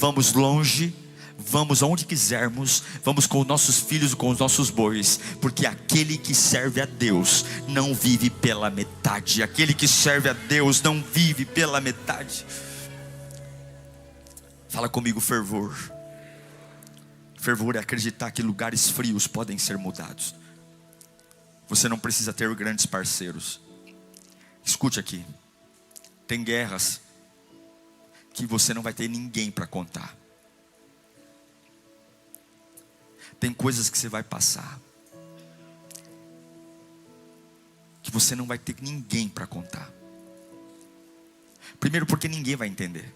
Vamos longe, vamos aonde quisermos, vamos com os nossos filhos, com os nossos bois, porque aquele que serve a Deus não vive pela metade. Aquele que serve a Deus não vive pela metade. Fala comigo: fervor. Fervor é acreditar que lugares frios podem ser mudados. Você não precisa ter grandes parceiros. Escute aqui: tem guerras que você não vai ter ninguém para contar. Tem coisas que você vai passar que você não vai ter ninguém para contar. Primeiro, porque ninguém vai entender.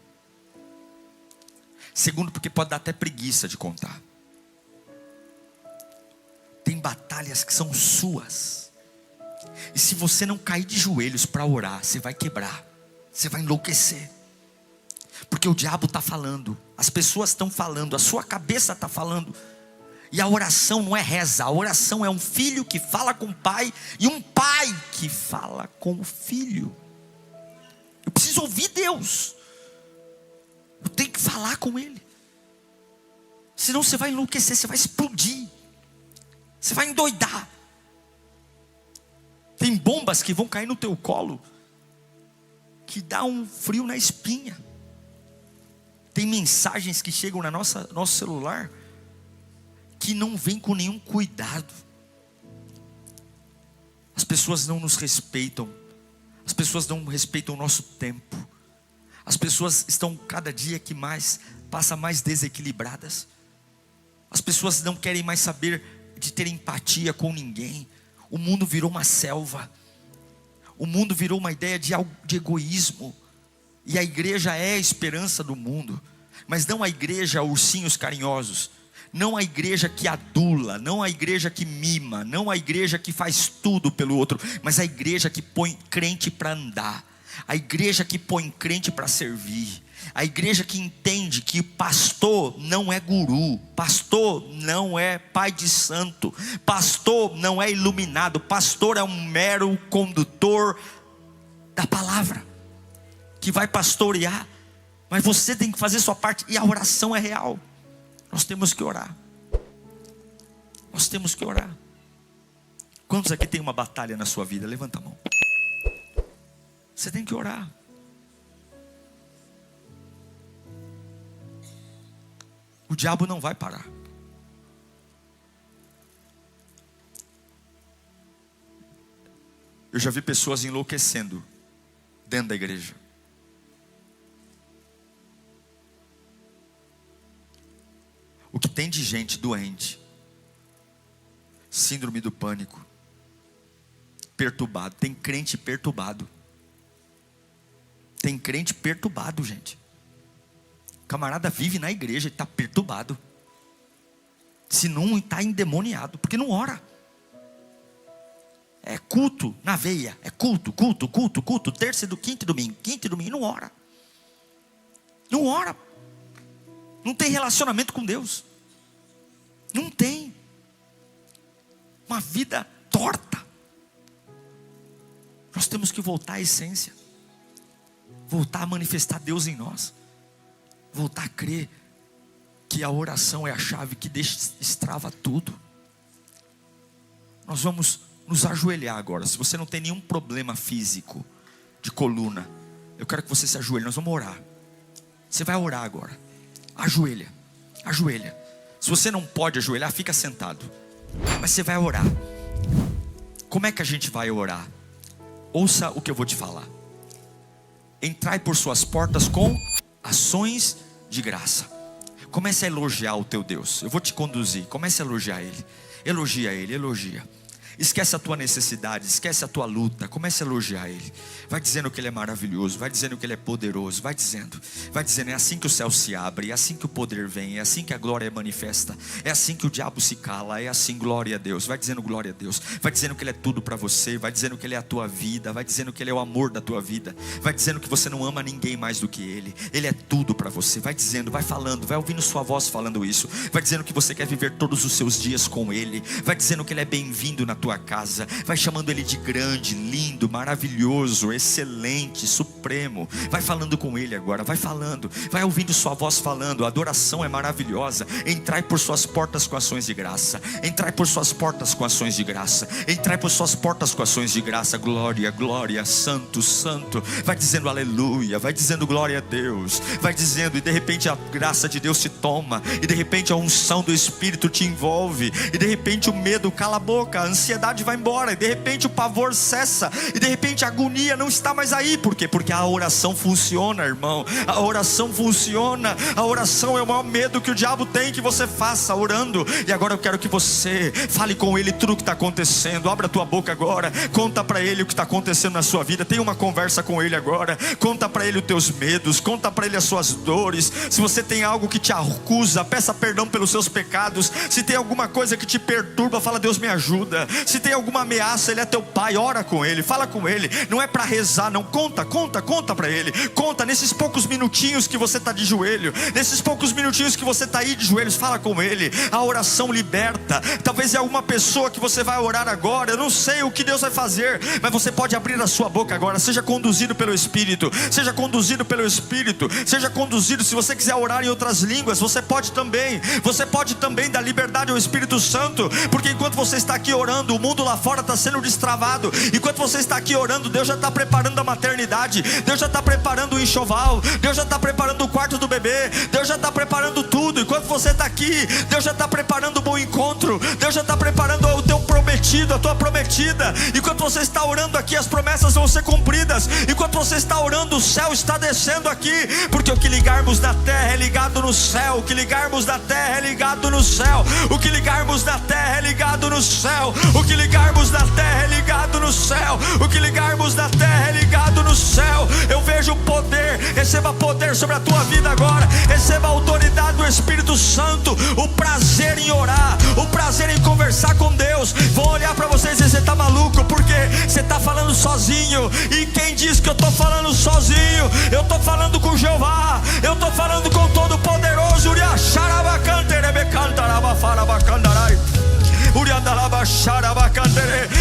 Segundo, porque pode dar até preguiça de contar. Tem batalhas que são suas, e se você não cair de joelhos para orar, você vai quebrar, você vai enlouquecer. Porque o diabo está falando, as pessoas estão falando, a sua cabeça está falando. E a oração não é reza, a oração é um filho que fala com o pai, e um pai que fala com o filho. Eu preciso ouvir Deus, eu tenho que falar com Ele. Senão você vai enlouquecer, você vai explodir, você vai endoidar. Tem bombas que vão cair no teu colo, que dá um frio na espinha. Tem mensagens que chegam na nosso celular, que não vem com nenhum cuidado. As pessoas não nos respeitam. As pessoas não respeitam o nosso tempo. As pessoas estão cada dia que mais passa mais desequilibradas. As pessoas não querem mais saber de ter empatia com ninguém. O mundo virou uma selva. O mundo virou uma ideia de egoísmo. E a igreja é a esperança do mundo. Mas não a igreja ursinhos carinhosos. Não a igreja que adula, não a igreja que mima, não a igreja que faz tudo pelo outro, mas a igreja que põe crente para andar, a igreja que põe crente para servir, a igreja que entende que pastor não é guru, pastor não é pai de santo, pastor não é iluminado, pastor é um mero condutor da palavra, que vai pastorear, mas você tem que fazer sua parte, e a oração é real. Nós temos que orar. Nós temos que orar. Quantos aqui tem uma batalha na sua vida? Levanta a mão. Você tem que orar. O diabo não vai parar. Eu já vi pessoas enlouquecendo dentro da igreja. O que tem de gente doente, síndrome do pânico, perturbado. Tem crente perturbado. Tem crente perturbado, gente. O camarada vive na igreja e está perturbado. Se não, está endemoniado, porque não ora. É culto na veia. É culto. Terça e quinta e domingo, não ora. Não ora. Não tem relacionamento com Deus. Não tem. Uma vida torta. Nós temos que voltar à essência. Voltar a manifestar Deus em nós. Voltar a crer que a oração é a chave que destrava tudo. Nós vamos nos ajoelhar agora. Se você não tem nenhum problema físico de coluna, eu quero que você se ajoelhe. Nós vamos orar. Você vai orar agora. Ajoelha. Se você não pode ajoelhar, fica sentado. Mas você vai orar. Como é que a gente vai orar? Ouça o que eu vou te falar. Entrai por suas portas com ações de graça. Comece a elogiar o teu Deus. Eu vou te conduzir. Comece a elogiar Ele. Elogia Ele, elogia. Esquece a tua necessidade, esquece a tua luta. Comece a elogiar Ele. Vai dizendo que Ele é maravilhoso, vai dizendo que Ele é poderoso. Vai dizendo, é assim que o céu se abre, é assim que o poder vem, é assim que a glória é manifesta, é assim que o diabo se cala, é assim, glória a Deus. Vai dizendo glória a Deus. Vai dizendo que Ele é tudo para você. Vai dizendo que Ele é a tua vida. Vai dizendo que Ele é o amor da tua vida. Vai dizendo que você não ama ninguém mais do que Ele. Ele é tudo para você. Vai dizendo, vai falando, vai ouvindo sua voz falando isso. Vai dizendo que você quer viver todos os seus dias com Ele. Vai dizendo que Ele é bem-vindo na tua casa. Vai chamando Ele de grande, lindo, maravilhoso, excelente, supremo. Vai falando com Ele agora. Vai falando, vai ouvindo sua voz falando. A adoração é maravilhosa. Entrai por suas portas com ações de graça. Entrai por suas portas com ações de graça. Entrai por suas portas com ações de graça. Glória, glória, santo, santo. Vai dizendo aleluia. Vai dizendo glória a Deus. Vai dizendo, e de repente a graça de Deus te toma. E de repente a unção do Espírito te envolve. E de repente o medo cala a boca. A ansiedade vai embora. E de repente o pavor cessa. E de repente a agonia não está mais aí. Por quê? Porque a oração funciona, irmão. A oração funciona. A oração é o maior medo que o diabo tem que você faça orando. E agora eu quero que você fale com Ele tudo o que está acontecendo. Abra a tua boca agora. Conta para Ele o que está acontecendo na sua vida. Tenha uma conversa com Ele agora. Conta para Ele os teus medos. Conta para Ele as suas dores. Se você tem algo que te acusa, peça perdão pelos seus pecados. Se tem alguma coisa que te perturba, fala: Deus me ajuda. Se tem alguma ameaça, Ele é teu Pai. Ora com Ele, fala com Ele. Não é para rezar, não. Conta para Ele. Conta nesses poucos minutinhos que você está de joelho. Nesses poucos minutinhos que você está aí de joelhos, fala com Ele. A oração liberta. Talvez é alguma pessoa que você vai orar agora. Eu não sei o que Deus vai fazer, mas você pode abrir a sua boca agora. Seja conduzido pelo Espírito. Seja conduzido pelo Espírito. Seja conduzido. Se você quiser orar em outras línguas, você pode também. Você pode também dar liberdade ao Espírito Santo. Porque enquanto você está aqui orando, o mundo lá fora está sendo destravado. Enquanto você está aqui orando, Deus já está preparando a maternidade. Deus já está preparando o enxoval. Deus já está preparando o quarto do bebê. Deus já está preparando tudo. Enquanto você está aqui, Deus já está preparando o bom encontro. Deus já está preparando o teu prometido, a tua prometida. Enquanto você está orando aqui, as promessas vão ser cumpridas. Enquanto você está orando, o céu está descendo aqui. Porque o que ligarmos na terra é ligado no céu. O que ligarmos na terra é ligado no céu. O que ligarmos na terra é ligado no céu. O que ligarmos na terra é ligado no céu. O que ligarmos na terra é ligado no céu. Eu vejo poder. Receba poder sobre a tua vida agora. Receba a autoridade do Espírito Santo. O prazer em orar. O prazer em conversar com Deus. Vão olhar para você e dizer: você está maluco? Porque você está falando sozinho. E quem diz que eu estou falando sozinho? Eu estou falando com Jeová. Eu estou falando com o Todo-Poderoso.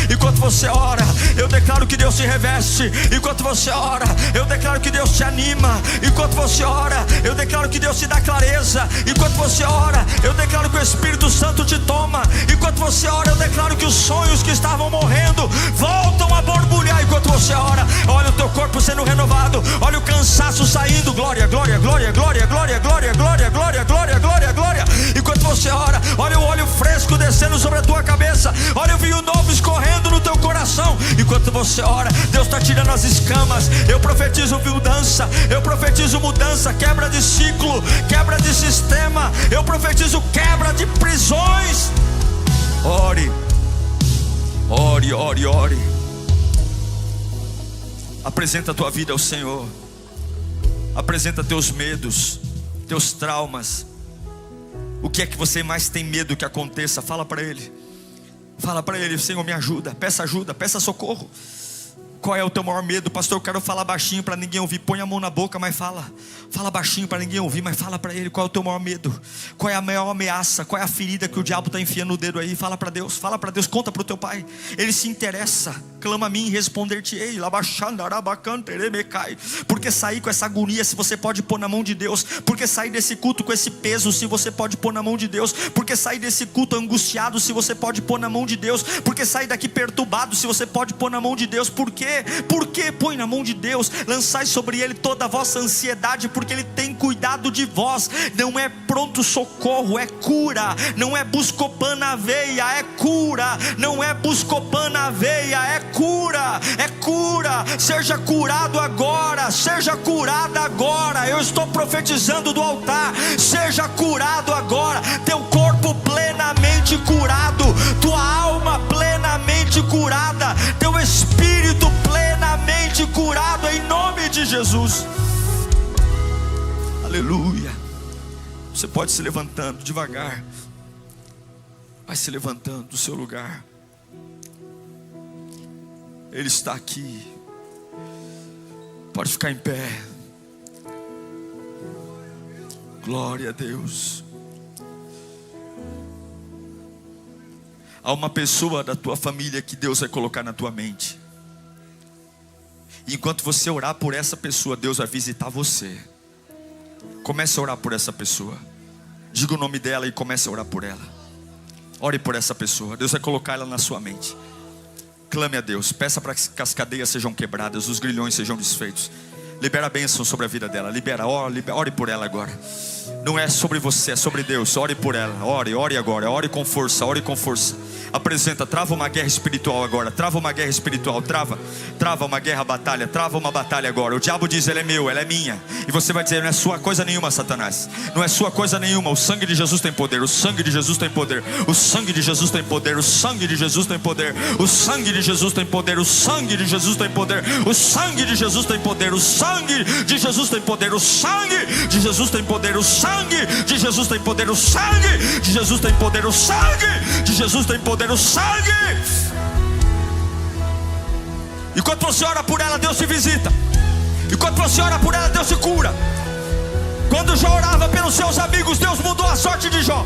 Enquanto você ora, eu declaro que Deus te reveste. Enquanto você ora, eu declaro que Deus te anima. Enquanto você ora, eu declaro que Deus te dá clareza. Enquanto você ora, eu declaro que o Espírito Santo te toma. Enquanto você ora, eu declaro que os sonhos que estavam morrendo voltam a borbulhar. Enquanto você ora, olha o teu corpo sendo renovado. Olha o cansaço saindo. Glória, glória, glória, glória, glória, glória, glória, glória, glória, glória, glória. Enquanto você ora, olha o óleo fresco descendo sobre a tua cabeça, olha o vinho novo escorrendo no teu coração. Enquanto você ora, Deus está tirando as escamas. Eu profetizo mudança, eu profetizo mudança, quebra de ciclo, quebra de sistema, eu profetizo quebra de prisões. Ore, ore, ore, ore. Apresenta a tua vida ao Senhor. Apresenta teus medos, teus traumas. O que é que você mais tem medo que aconteça? Fala para Ele. Fala para Ele: Senhor, me ajuda, peça socorro. Qual é o teu maior medo? Pastor, eu quero falar baixinho para ninguém ouvir. Põe a mão na boca, mas fala baixinho para ninguém ouvir, mas fala para Ele. Qual é o teu maior medo? Qual é a maior ameaça? Qual é a ferida que o diabo está enfiando o dedo aí? Fala para Deus, conta para o teu Pai. Ele se interessa. Clama a mim e responder-te-ei. Porque sair com essa agonia, se você pode pôr na mão de Deus. Porque sair desse culto com esse peso, se você pode pôr na mão de Deus. Porque sair desse culto angustiado, se você pode pôr na mão de Deus. Porque sair daqui perturbado, se você pode pôr na mão de Deus. Por quê? Porque põe na mão de Deus. Lançai sobre Ele toda a vossa ansiedade, porque Ele tem cuidado de vós. Não é pronto socorro, é cura. Não é Buscopan na veia, é cura. Não é Buscopan na veia, é cura. É cura. Seja curado agora, seja curada agora. Eu estou profetizando do altar. Seja curado agora. Teu corpo plenamente curado, tua alma plenamente curada, teu espírito plenamente curado, em nome de Jesus. Aleluia. Você pode se levantando devagar. Vai se levantando do seu lugar. Ele está aqui. Pode ficar em pé. Glória a Deus. Há uma pessoa da tua família que Deus vai colocar na tua mente. E enquanto você orar por essa pessoa, Deus vai visitar você. Comece a orar por essa pessoa. Diga o nome dela e comece a orar por ela. Ore por essa pessoa. Deus vai colocar ela na sua mente. Clame a Deus. Peça para que as cadeias sejam quebradas, os grilhões sejam desfeitos. Libera a bênção sobre a vida dela. Ore por ela agora. Não é sobre você, é sobre Deus. Ore por ela, ore agora. Ore com força, Apresenta, trava uma guerra espiritual agora. Trava uma guerra espiritual, trava uma guerra, batalha. Trava uma batalha agora. O diabo diz: ele é meu, ela é minha. E você vai dizer: não é sua coisa nenhuma, Satanás. Não é sua coisa nenhuma. O sangue de Jesus tem poder. O sangue de Jesus tem poder. O sangue de Jesus tem poder. O sangue de Jesus tem poder. O sangue de Jesus tem poder. O sangue de Jesus tem poder. O sangue de Jesus tem poder. O sangue de Jesus tem poder. O sangue de Jesus tem poder. O sangue de Jesus tem poder. O sangue de Jesus tem poder. O sangue de Jesus tem poder. O sangue. Enquanto você ora por ela, Deus te visita. Enquanto você ora por ela, Deus te cura. Quando Jó orava pelos seus amigos, Deus mudou a sorte de Jó.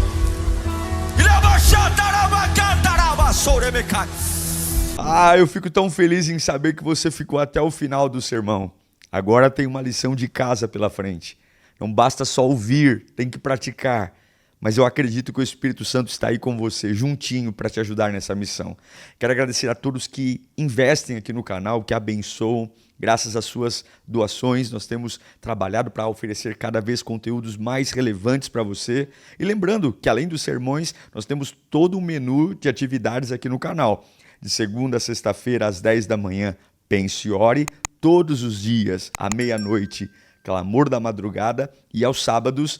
Eu fico tão feliz em saber que você ficou até o final do sermão. Agora tem uma lição de casa pela frente. Não basta só ouvir, tem que praticar. Mas eu acredito que o Espírito Santo está aí com você, juntinho, para te ajudar nessa missão. Quero agradecer a todos que investem aqui no canal, que abençoam. Graças às suas doações, nós temos trabalhado para oferecer cada vez conteúdos mais relevantes para você. E lembrando que, além dos sermões, nós temos todo um menu de atividades aqui no canal. De segunda a sexta-feira, às 10 da manhã, pense e ore. Todos os dias, à meia-noite, clamor da madrugada. E aos sábados,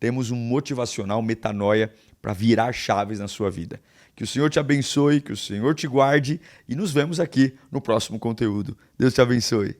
temos um motivacional metanoia para virar chaves na sua vida. Que o Senhor te abençoe, que o Senhor te guarde e nos vemos aqui no próximo conteúdo. Deus te abençoe.